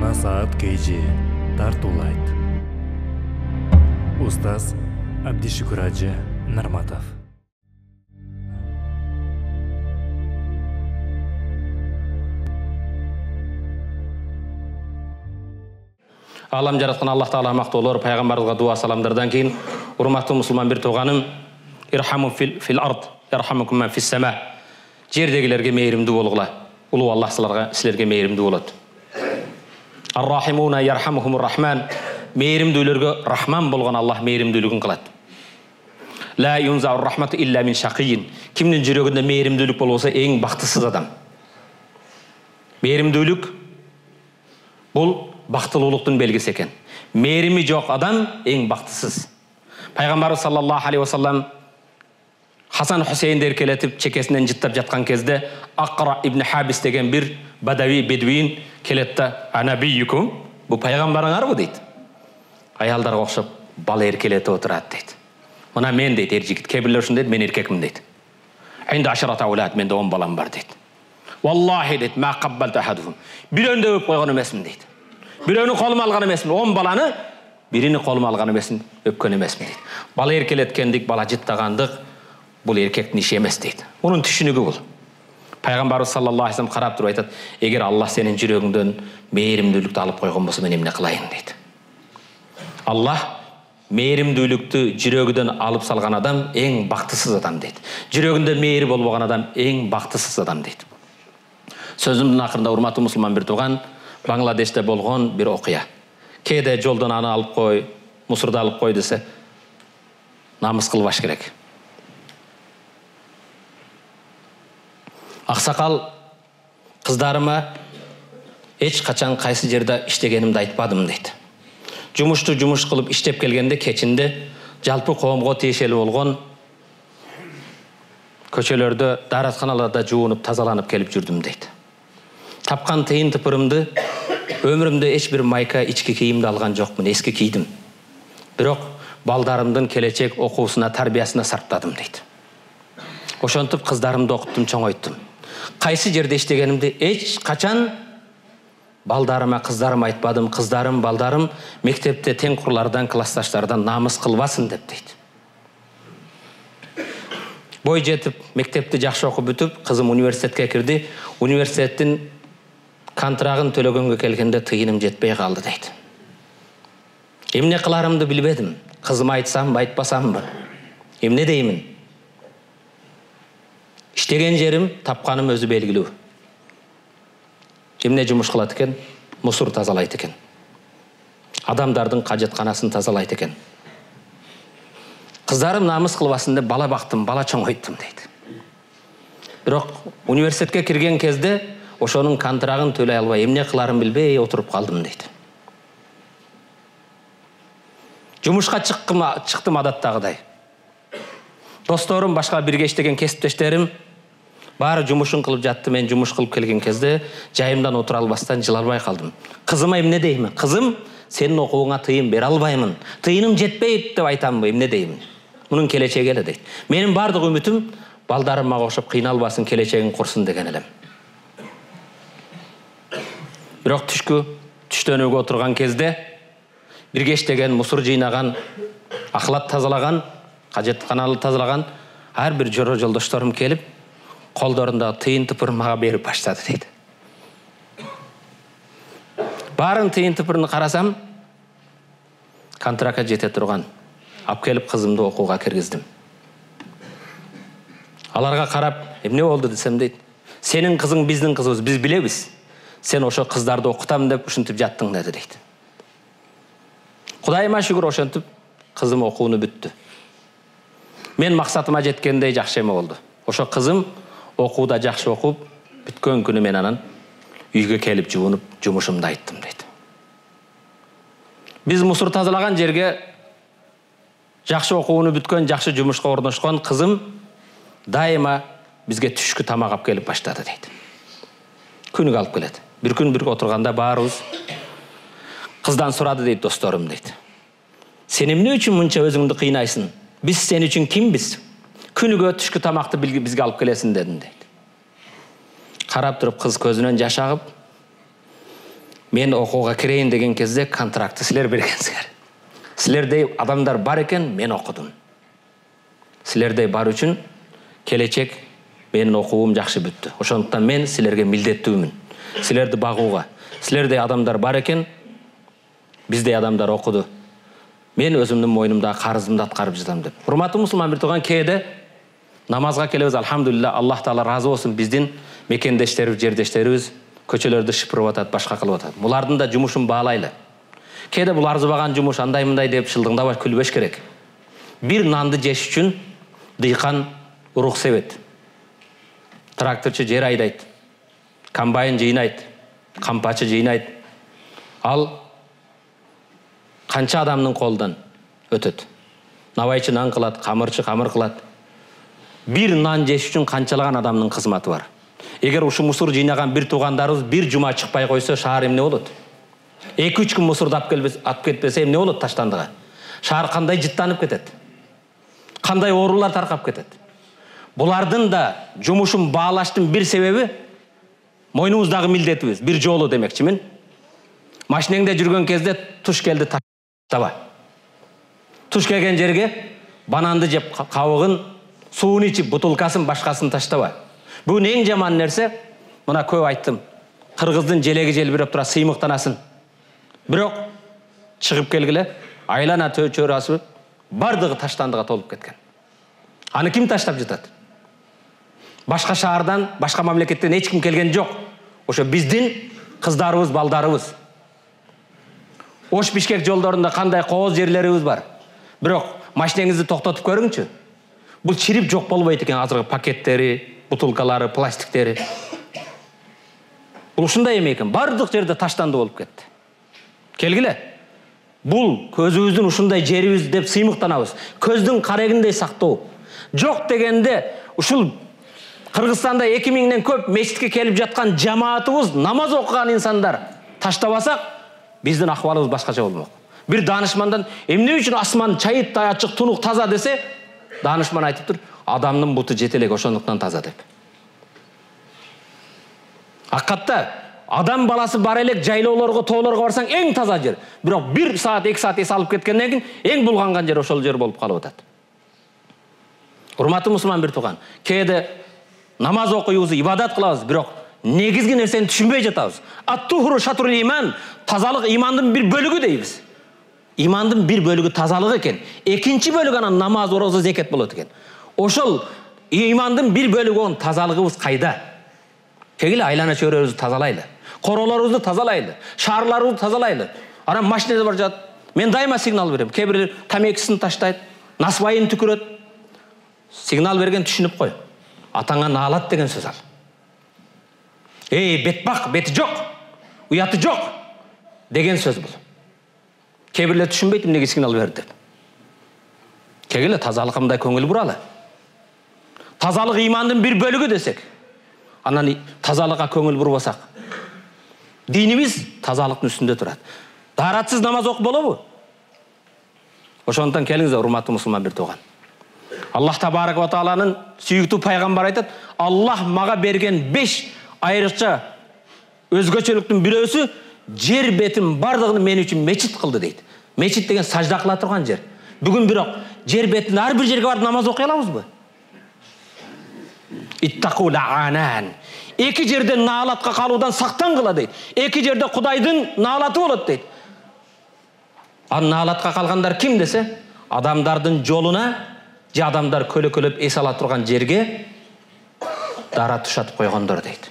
Насаат KG тартуулайт. Устаз Абдишукур Ажы Нарматов. Алам жаратқан Аллах Таала мақтау олар, пайғамбарымызға дуа саламдардан кейін, урматтуу мұсылман бір тоғаным, ирхаму фил ард, ярхамукум ман фис сама. Жердегілерге мейірімді болғыла. Улуу Аллах сілерге мейірімді болады. Ар-рахимуна ярхамухумур рахман. Мейірімділерге рахман болған Аллах мейірімділігін қылады. Ла юнзаур рахмату илля мин шақиин. Кімнің жүрегінде мейірімділік болса, ең бақыттысыз адам. Мейірімділік бұл бақтылылықтың белгісі екен. Мейірімі жоқ адам ең бақтысыз. Пайғамбар саллаллаху алейхи вассалам Хасан Хусейнді еркелетіп чекесінен жыттап жатқан кезде Ақра ибн Хабис деген бір бадави бедуин келетті. Анабийюкум, бұл пайғамбарыңар бұл дейді. Аялдарға оқшап бала еркелетіп отырады дейді. Мына мен дейді, ер жігіт, кейбірлер үшін дейді, мен еркекмін дейді. Енді ашарата аулад, менде 10 балам бар дейді. Валлахи дейді, ма қаббалты ахадухум. Біреуінде өп қойған емесмін дейді. Біреуінің қолыма алған емесмін, 10 баланы біріні қолыма алған емесмін, өпкен емесмін дейді. Бала еркелеткендік, бала жыттағандық, бұл еркектің іші емес дейді. Оның түшінігі бұл. Пайғамбар саллаллаху алейхи вассалам қарап тұрып айтады, егер Аллах сенің жүрегіңден мейірімділікті алып қойған болса, мен емне қылайын дейді. Аллах мейірімділікті жүрегіден алып салған адам ең бақтысыз адам дейді. Жүрегінде мейірі болған адам ең бақтысыз адам дейді. Сөзімдің ақырында урматтуу мұсылман бір туған, Бангладеште болған бір оқия. Кейде жолдан аны алып қой, мұсырды алып қой десе, намыс қылбаш керек. Ақсақал қыздарыма еш қачан қайсы жерде іштегенімді айтпадым дейді. Жұмышты жұмыс қылып іштеп келгенде кечінде жалпы қоғамға тиешелі болған көшелерде, дәретханаларда жуынып, тазаланып келіп жүрдім дейді. Тапқан тиын тыпырымды өмірімде ешбір майка ішкі киімді алған жоқпын, ескі кийдім. Бірақ балдарымдың келечек оқуысына, тәрбиясына сарптадым дейді. Ошентіп қыздарымды оқыттым, чоңойттым. Қайсы жерде іштегенімді еш қачан балдарыма, қыздарым айтпадым. Қыздарым, балдарым мектепте теңқұрлардан, классташтардан намыс қылбасын деп дейді. Бой жетіп, мектепті жақсы оқып бүтіп, қызым университетке кірді. Университеттің контрагын төлөгөнгө келгенде тыйыным жетпей қалды дейді. Емне қыларымды білбедім. Қызым айтсам, айтпасам ба? Емне деймін? Іштеген жерім, тапқаным өзі белгілі. Емне жұмыс қылады екен? Мұсыр тазалайды екен. Адамдардың қажетханасын тазалайды екен. Қыздарым намыс қылбасында бала бақтым, бала чоңойттым дейді. Бірақ университетке кірген кезде ошоның контрагын төлей албай, емне қыларым білбей отырып қалдым дейді. Жұмысқа шықтым адаттағыдай. Досторым, башқа бірге іштеген кесіптештерім бары жұмышын қылып жатты. Мен жұмыс қылып келген кезде жайымдан отыра албастан жылалбай қалдым. Қызыма емне деймін? Қызым, сенің оқуыңа тыйым бере албаймын. Тыйыным жетпейді деп айтамын ба? Емне деймін? Мұның келечегі елі дейді. Менің бардық үмітім балдарым маға оқшап қиналбасын, келечегін құрсын деген елім. Бірақ түштен өге отырған кезде бірге іштеген, мұсыр жинаған, ақылат тазалаған, қажетханалы тазалаған әрбір жолдастарым келіп, қолдарында тиын тыпыр маға беріп баштады дейді. Барын тиын тыпырын қарасам, контрактқа жете тұрған. Ап келіп қызымды оқуға кіргіздім. Аларға қарап, емне болды десем дейді. Сенің қызың біздің қызымыз, біз білеміз. Сен ошо қыздарды оқытамын деп үшінтіп жаттың деді дейді. Құдайыма шүкір ошентіп қызым оқуыны бүтті. Мен мақсатыма жеткендей жақшема болды. Ошо қызым оқуда жақшы оқып, бүткен күні мен анан үйге келіп жуынып, жұмышымды айттым дейді. Біз мұсыр тазалаған жерге жақшы оқуыны бүткен, жақшы жұмысқа орнашқан қызым дайыма бізге түшкі тамақ алып келіп баштады дейді. Күніге алып келеді. Bir күн бірге отырғанда барыз. Қыздан сұрады дейді достарым дейді. Сен эмне үшін мұнша өзіңді қиынайсың? Біз сен үшін кімбіз? Күніге түшкі тамақты бізге алып келесің дедім дейді. Қарап тұрып қыз көзінен жаш ағып, Мен окууга кирейин деген кезде контрактты силер бергенсиңер. Силердей адамдар бар экен, мен окудум. Силердей бар үчүн келечек менин окуум жакшы бүттү. Ошондуктан мен силерге милдеттүүмүн. Силерди багууга. Силердей адамдар бар экен, биздей адамдар окуду. Мен өзүмдүн мойнумдагы карызымды аткарып жатам деп. Урматтуу мусулман бир тууган, кээде намазга келебиз, алхамдулилла, Аллах таала разы болсун, биздин мекендештерибиз, жердештерибиз көчөлөрдү шыпырып атат, башка кылып атат. Булардын да жумушун баалайлы. Кээде бул арзыбаган жумуш андай мындай деп шылдыңдабай күлбөш керек. Бир нанды жеш үчүн дыйкан урук себет. Тракторчу жер айдайт. Комбайн жыйнайт. Кампачы жыйнайт. Ал канча адамдын колунан өтөт. Навайчы нан кылат, камырчы камыр кылат. Бир нан жеш үчүн канчалаган адамдын кызматы бар. Эгер ушу мусур жыйнаган бир туугандарыбыз бир жума чыкпай койсо, шаар эмне болот? 2-3 күн мусурду алып кетпесе эмне болот таштандыга? Шаар кандай жыттанып кетет? Кандай оорулар таркап кетет? Булардын да жумушун баалаштын бир себеби мойнуңуздагы милдетибиз, бир жолу демекчимин. Машинеңде жүргөн кезде туш келди, таштаба. Туш келген жерге бананды жеп кабыгын, суун ичип, бутулкасын, башкасын таштаба. Бул эң жаман нерсе, мына көп айттым. Кыргыздын желеги желбиреп тура сыймыктанасын. Бирок чыгып келгиле, айлана чөйрөсү бардыгы таштандыга толуп кеткен. Аны ким таштап жатат? Башка шаардан, башка мамлекеттен эч ким келген жок. Ошо биздин кыздарыбыз, балдарыбыз. Ош Бишкек жолдорунда кандай кооз жерлерибиз бар. Бирок машинеңизди токтотуп көрүңчү. Бул чирип жок болбойт экен, азыркы пакеттери, бутылкалары, пластиктери. Бул ушундай эме экен, бардык жерде таштанды болуп кетти. Келгиле. Бул көзүбүздүн ушундай жерибиз деп сыймыктанабыз. Көздүн карегиндей сактоо. Жок дегенде ушул Кыргызстанда 2000ден көп мечитке келип жаткан жамаатыбыз, намаз окуган инсандар таштабасак, биздин акыбалыбыз башкача болмок. Бир данышмандан эмне үчүн асман чайыт, ачык, тунук, таза десе, данышман айтыптыр, адамдын буту жетелек, ошондуктан таза деп. Аккатта адам баласы бар элек жайлоолорго, тоолорго барсаң эң таза жер. Бирок 1 саат, 2 саат эс алып кеткенден кийин эң булганган жер ошол жер болуп калып атат. Урматтуу мусулман бир тууган, кээде намаз окуйбуз, ибадат кылабыз, бирок негизги нерсени түшүнбөй жатабыз. Ат-тухру шатрул иман, тазалык имандын бир бөлүгү дейбиз. Имандын бир бөлүгү тазалык экен. Экинчи бөлүгү анан намаз, орозо, зекет болот экен. Ошол имандын бир бөлүгү тазалыгыбыз кайда? Кегиле айлана чөйрөбүздү тазалайлы. Королорубузду тазалайлы. Шаарларыбызды тазалайлы. Анан машинеде бар жатат. Мен дайыма сигнал берем. Кээ бир тамекисин таштайт, насыбайын түкүрөт. Сигнал берген түшүнүп кой. Атаңа наалат деген сөз ал. Бетбак, бети жок, уяты жок деген сөз бул. Кээ бирлер түшүнбөйт эмнеге сигнал берди деп. Кегиле тазалыкка көңүл буралы. Тазалык имандын бир бөлүгү десек, анан тазалыкка көңүл бурбасак, динибиз тазалыктын үстүндө турат. Даратсыз намаз окуп болобу? Ошондуктан келиңиздер, урматтуу мусулман бир тууган. Аллах табарак ва тааланын сүйүктүү пайгамбары айтат, Аллах мага берген 5 айрыкча өзгөчөлүктүн бирөөсү жер бетин бардыгын мен үчүн мечит кылды дейт. Мечит деген сажда кыла турган жер. Бүгүн бирок жер бетин ар бир жерге барып намаз окуй алабызбы? Иттақу лаанан. Эки жерден наалатка калуудан сактангыла дейт. Эки жерде Кудайдын наалаты болот дейт. Наалатка калгандар ким десе, адамдардын жолуна же адамдар көлөкөлөп эс ала турган жерге дара тушатып койгондор дейт.